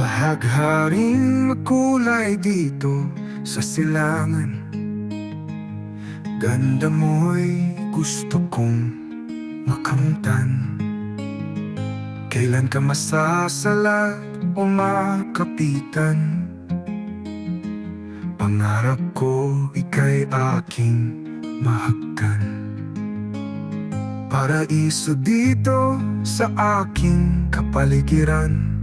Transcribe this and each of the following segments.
Bahagharing makulay dito sa silangan. Ganda mo'y gusto kong makamtan. Kailan ka masasalat o makapitan? Pangarap ko ika'y aking mahagkan. Paraiso dito sa aking kapaligiran.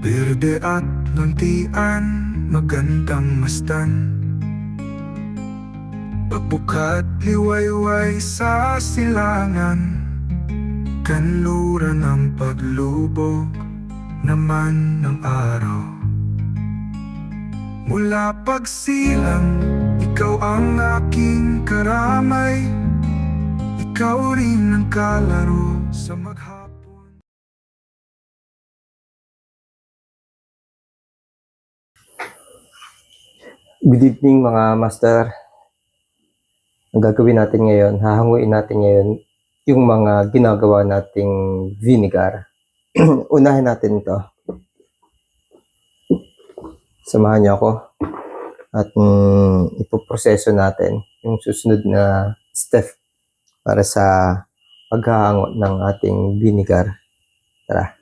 Berde at luntian, magandang masdan. Pagbukat liwayway sa silangan. Kanluran ng paglubog naman ng araw. Mula pagsilang, ikaw ang aking karamay. Ikaw rin ang kalaro sa maghapon. Good evening mga master. Ang gagawin natin ngayon, hahanguin natin ngayon yung mga ginagawa nating vinegar. Unahin natin ito. Samahan niyo ako at ipoproseso natin yung susunod na step para sa paghahango ng ating vinegar. Tara.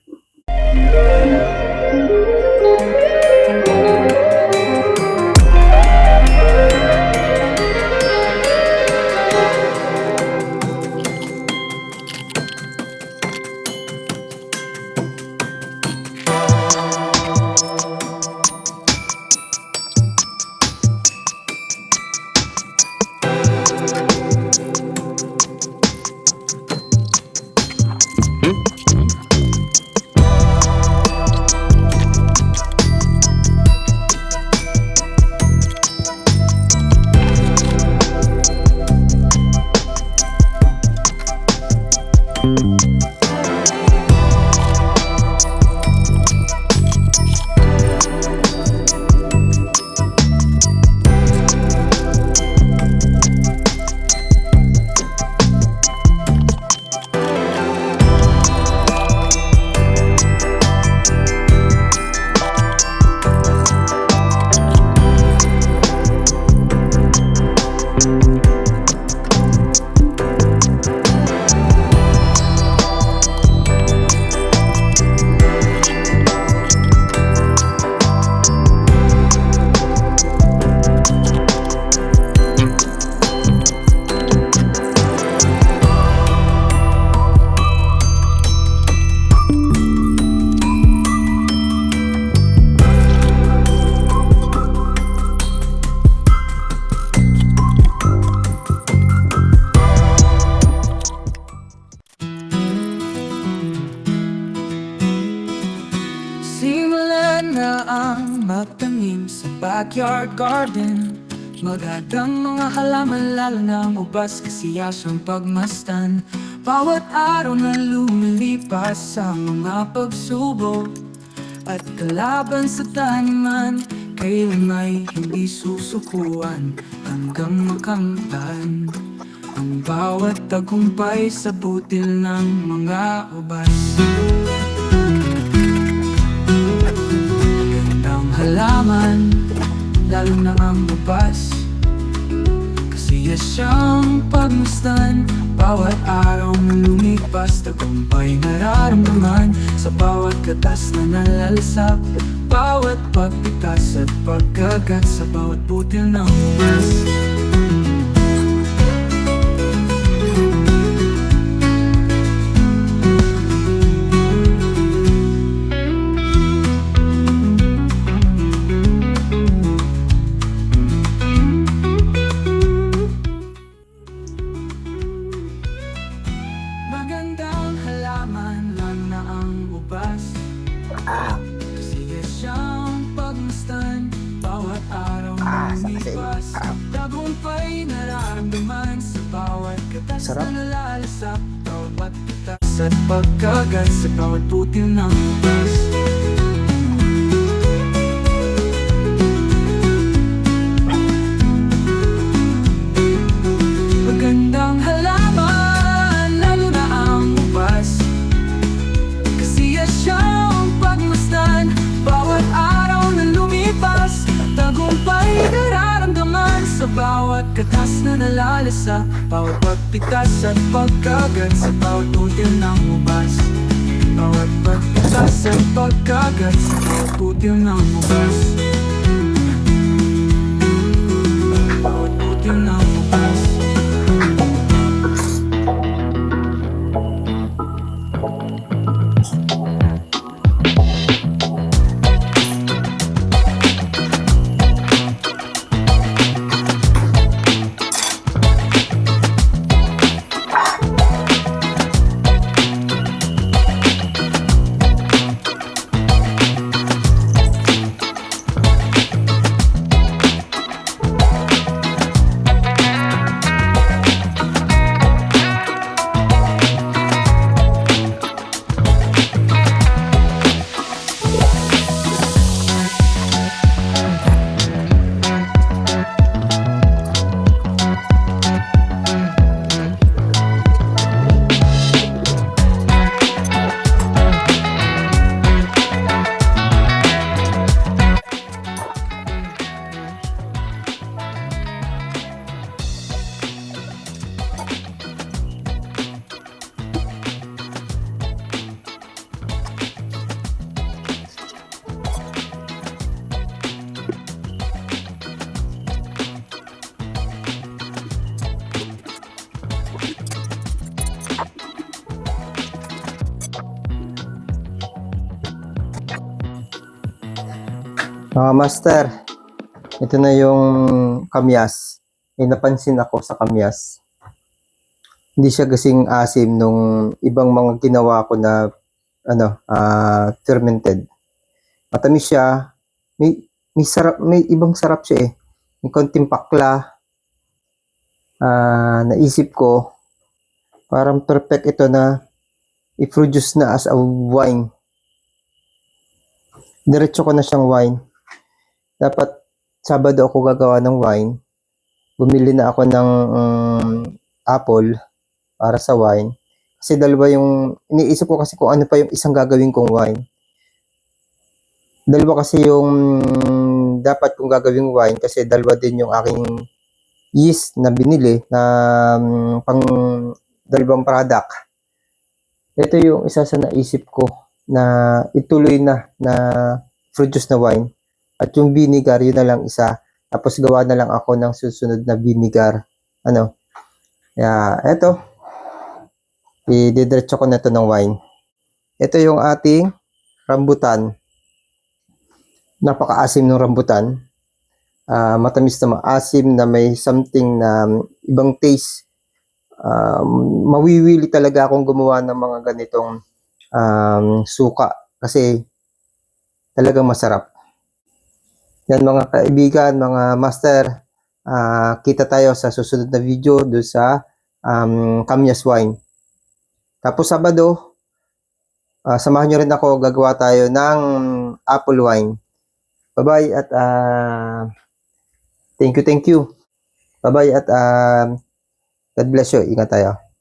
Simulan na ang magtanim sa backyard garden. Magandang mga halaman, lalo na ubas, kasiyasang pagmasdan. Bawat araw na lumilipas sa mga pagsubok at kalaban sa taniman, kailan ay hindi susukuan hanggang makamtan ang bawat tagumpay sa butil ng mga ubas. Halaman, lalo na ang ubas, kasiya siyang pagmasdan. Bawat araw na lumipas, tagumpay nararamdaman sa bawat katas na nalalasap, bawat pagpitas at pagkagat sa bawat butil ng ubas. Magandang halaman, lalo na ang ubas, kasiya siyang pagmasdan. Bawat araw na lumipas, tagumpay nararamdaman sa bawat katas na nalalasap, bawat pitas at pagkagat sa bawat butil ng ubas. Magandang halaman, lalo na ang ubas, kasiya siyang pagmasdan. katas na nalalasa, bawat pagpitas at pagkagat sa bawat util ng ubas. Bawat pagpitas at pagkagat sa bawat util ng ubas. Bawat util ng ubas. Mga master, ito na yung kamyas. May napansin ako sa kamyas. Hindi siya kasing asim nung ibang mga ginawa ko na fermented. Matamis siya. May sarap, may ibang sarap siya eh. May konting pakla. Naisip ko, parang perfect ito na i-produce na as a wine. Diretso ko na siyang wine. Dapat Sabado ako gagawa ng wine. Bumili na ako ng apple para sa wine. Kasi dalawa yung, iniisip ko kasi kung ano pa yung isang gagawin kong wine. Dalawa kasi yung dapat kong gagawing wine kasi dalawa din yung aking yeast na binili na pang dalawang product. Ito yung isa sa naisip ko na ituloy na produce na wine. At yung vinegar, yun na lang isa. Tapos gawa na lang ako ng susunod na vinegar. Eto. Ididiretso ko na ito ng wine. Ito yung ating rambutan. Napaka-asim ng rambutan. Matamis na maasim na may something na ibang taste. Mawiwili talaga akong gumawa ng mga ganitong suka. Kasi talagang masarap. Yan mga kaibigan, mga master, kita tayo sa susunod na video doon sa Kamyas Wine. Tapos Sabado, samahan nyo rin ako, gagawa tayo ng apple wine. Bye-bye at thank you. Bye-bye at God bless you. Ingat tayo.